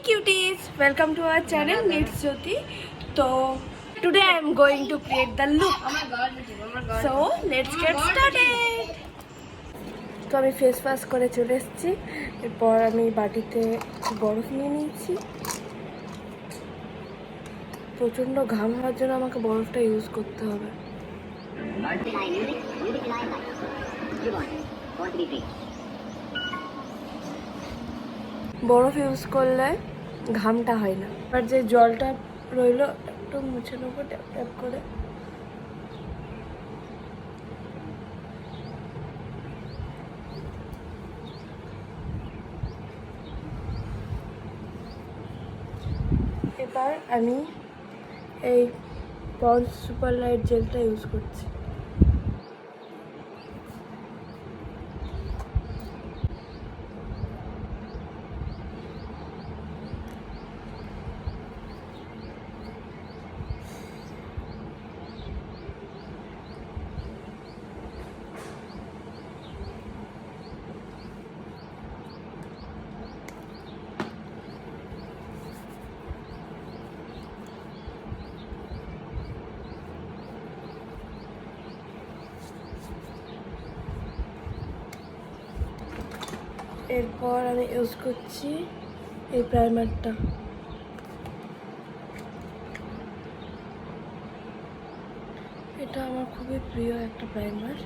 cuties, welcome to our channel Nude. So today I am going to create the look. So let's get started. তো আমি face wash করে চলে এসেছি। এরপর আমি বাটিতে বরফ নিয়ে নিয়েছি। প্রচণ্ড ঘাম হওয়ার জন্য আমাকে বরফটা ইউজ করতে হবে। বরফ ইউজ করলে ঘামটা হয় না। আর যে জলটা রইল একটু মুছে নেবো ট্যাপ ট্যাপ করে। এবার আমি এই পন্ডস সুপার লাইট জেলটা ইউজ করছি। এরপর আমি ইউজ করছি এই প্রাইমারটা। এটা আমার খুবই প্রিয় একটা প্রাইমার।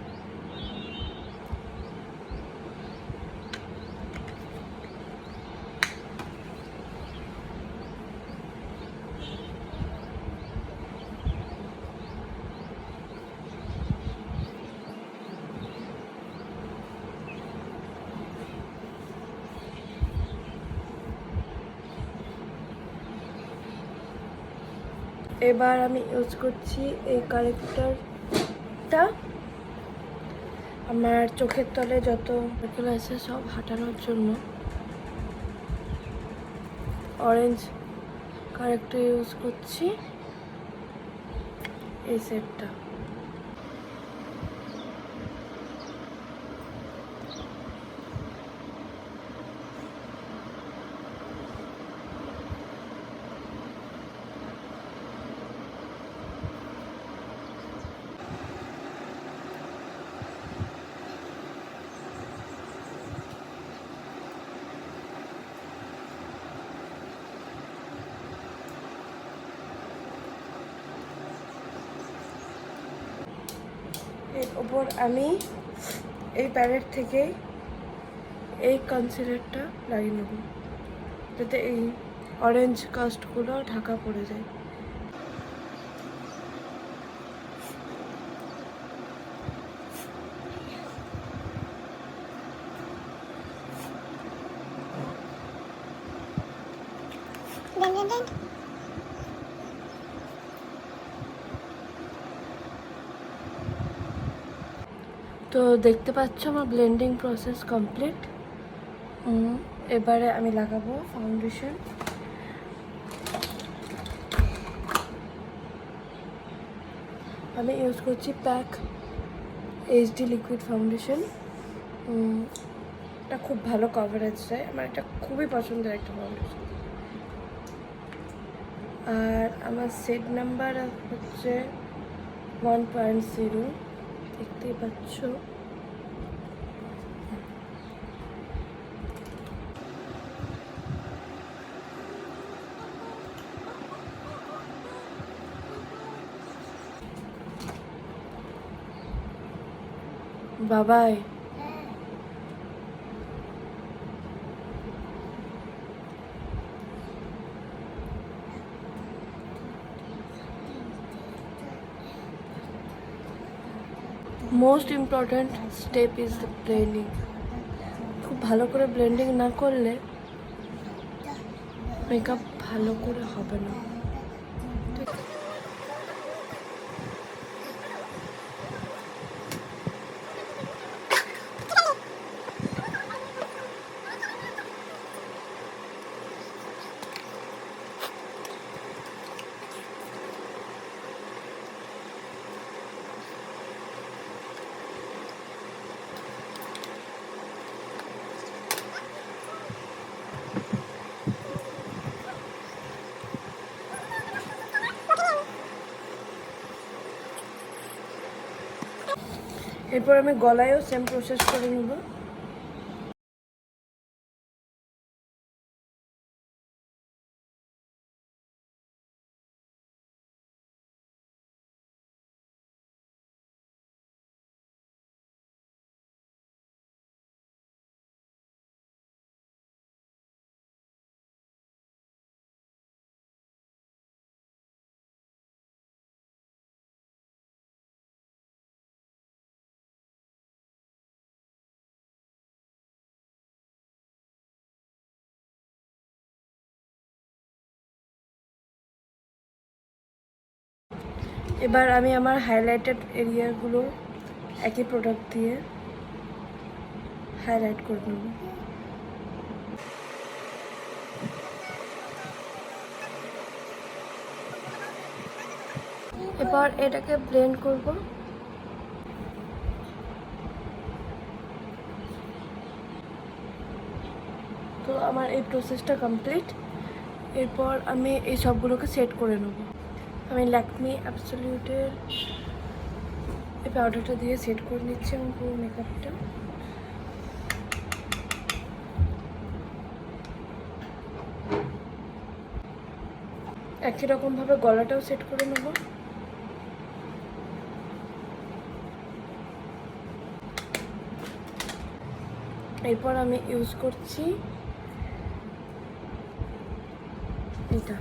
এবার আমি ইউজ করছি এই কারেক্টরটা আমার চোখের তলে যত সার্কেল আছে সব হাঁটানোর জন্য। অরেঞ্জ কারেক্টর ইউজ করছি এই সেটটা। এর ওপর আমি এই প্যালেট থেকে এই কনসিলারটা লাগিয়ে নেব যাতে এই অরেঞ্জ কাস্টগুলো ঢাকা পড়ে যায়। তো দেখতে পাচ্ছ আমার ব্লেন্ডিং প্রসেস কমপ্লিট। এবারে আমি লাগাবো ফাউন্ডেশন। আমি ইউজ করছি প্যাক এইচডি লিকুইড ফাউন্ডেশন। এটা খুব ভালো কভারেজ দেয়, আমার এটা খুবই পছন্দের একটা ফাউন্ডেশন। আর আমার সেট নাম্বার হচ্ছে 1.0, দেখতেই পাচ্ছ। বাবাই most important step is the blending. খুব ভালো করে ব্লেন্ডিং না করলে মেকআপ ভালো করে হবে না। এরপর আমি গলায়ও সেম প্রসেস করে নেব। এবার আমি আমার হাইলাইটেড এরিয়াগুলো একই প্রোডাক্ট দিয়ে হাইলাইট করে নেব। এবার এটাকে ব্লেন্ড করব। তো আমার এই প্রসেসটা কমপ্লিট। এরপর আমি এই সবগুলোকে সেট করে নেব। আমি ল্যাকমি অ্যাবসলিউটের এই পাউডারটা দিয়ে সেট করে নিচ্ছি আমার পুরো মেকআপটা। একই রকমভাবে গলাটাও সেট করে নেব। এরপর আমি ইউজ করছি এটা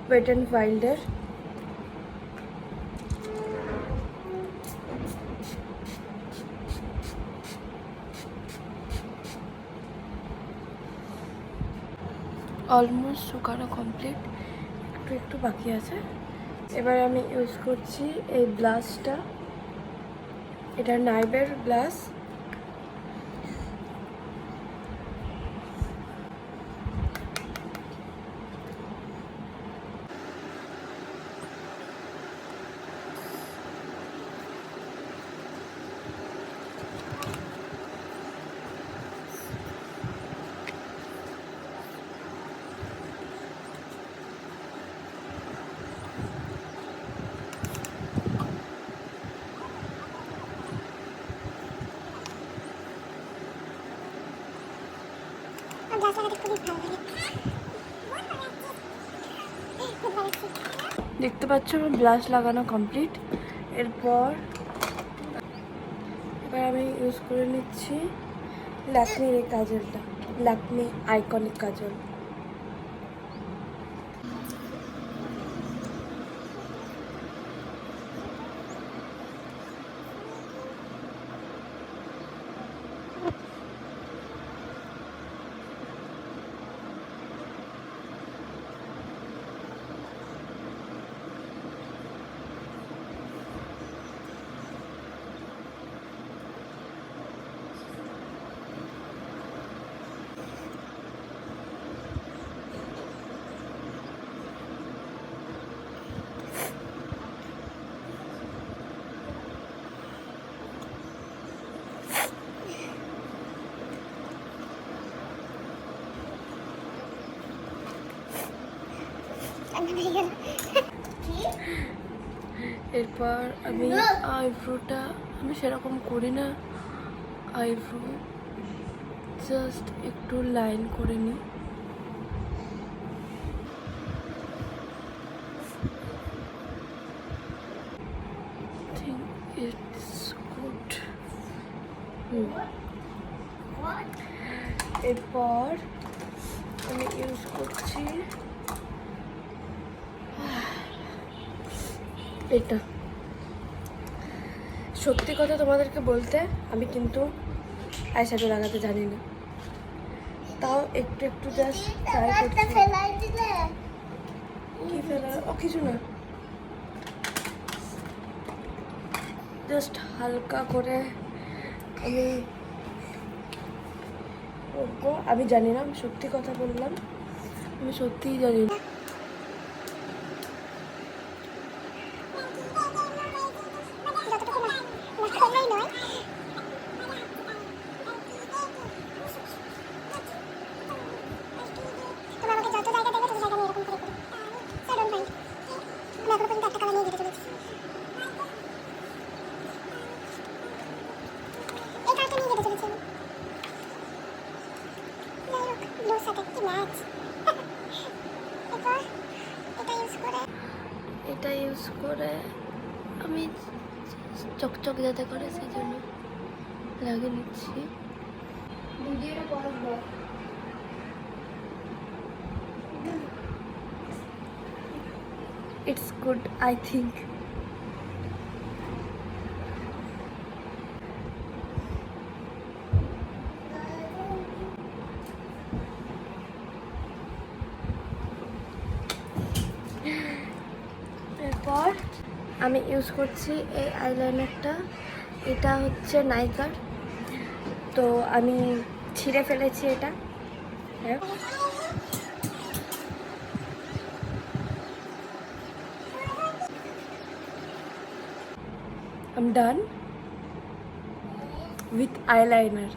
ওয়েট অ্যান্ড ওয়াইল্ডের অলমোস্ট শুকানো কমপ্লিট, একটু একটু বাকি আছে। এবার আমি ইউজ করছি এই ব্লাশটা, এটা নাইবের ব্লাশ। দেখতে পাচ্ছ আমার ব্লাশ লাগানো কমপ্লিট। এরপর এবার আমি ইউজ করে নিচ্ছি ল্যাকমির এই কাজলটা, ল্যাকমি আইকনিক কাজল। এরপর আমি আইব্রোটা আমি সেরকম করি না, আইব্রো জাস্ট একটু লাইন করে নিই। এরপর আমি ইউজ করছি এটা। সত্যি কথা তোমাদেরকে বলতে আমি কিন্তু আইশ্যাডো লাগাতে জানি না, তাও একটু একটু জাস্ট ট্রাই করছি। কি ফেলা? ও কিছু না, জাস্ট হালকা করে আমি জানি না, আমি সত্যি কথা বললাম, আমি সত্যিই জানি না। সাথে কি ম্যাচ। এরপর এটা ইউজ করে আমি চকচক যাতে করে সেই জন্য লাগিয়ে নিচ্ছি। It's good, I think. এরপর আমি ইউজ করছি এই আইলাইনারটা। এটা হচ্ছে নাইকার, তো আমি ছিঁড়ে ফেলেছি এটা। I'm done with eyeliner.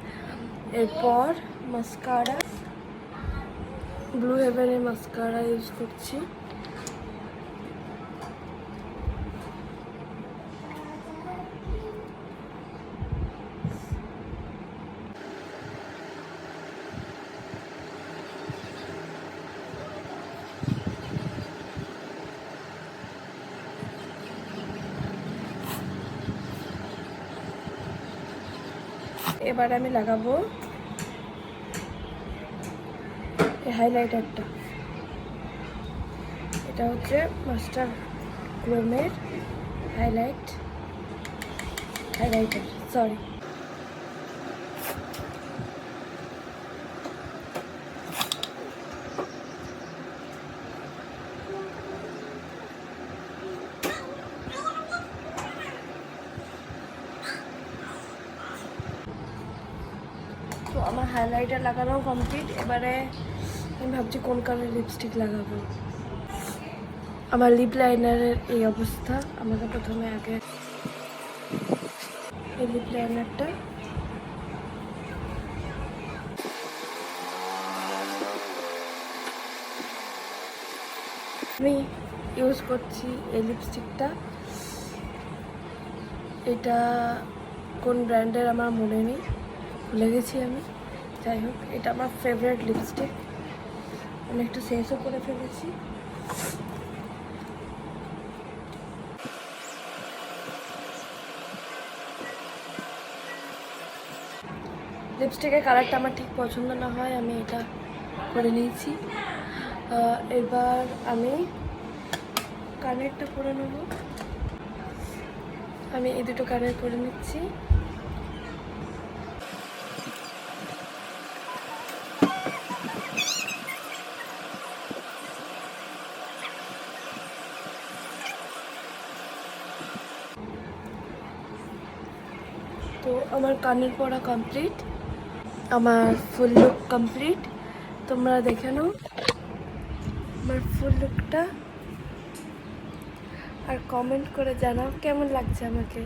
এরপর মাস্কারা, ব্লু হেভেনের মাস্কারা ইউজ করছি। এবার আমি লাগাবো এই হাইলাইটারটা। এটা হচ্ছে মাস্টার ক্রোমের হাইলাইটার সরি। তো আমার হাইলাইটার লাগানো কমপ্লিট। এবারে আমি ভাবছি কোন কালার লিপস্টিক লাগাবো। আমার লিপ লাইনারের এই অবস্থা। আমাকে প্রথমে আগে এই লিপ লাইনারটা আমি ইউজ করছি। এই লিপস্টিকটা এটা কোন ব্র্যান্ডের আমার মনে নেই, ভুলে গেছি আমি। যাই হোক, এটা আমার ফেভারিট লিপস্টিক। আমি একটু শেষও করে ফেলেছি। লিপস্টিকের কালারটা আমার ঠিক পছন্দ না হয়, আমি এটা করে নিয়েছি। এবার আমি কানেরটা পরে নেব। আমি এই দুটো কানের পরে নিচ্ছি। তো আমার কানের পরা কমপ্লিট, আমার ফুল লুক কমপ্লিট। তোমরা দেখে নাও আমার ফুল লুকটা, আর কমেন্ট করে জানাও কেমন লাগছে আমাকে।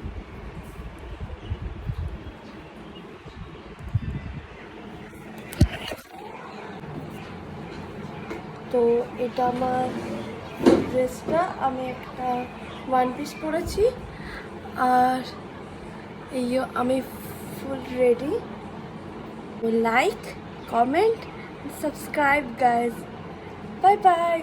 তো এটা আমার ড্রেসটা, আমি একটা ওয়ান পিস পরেছি, আর এই আমি full ready. Like, comment, subscribe guys. Bye bye.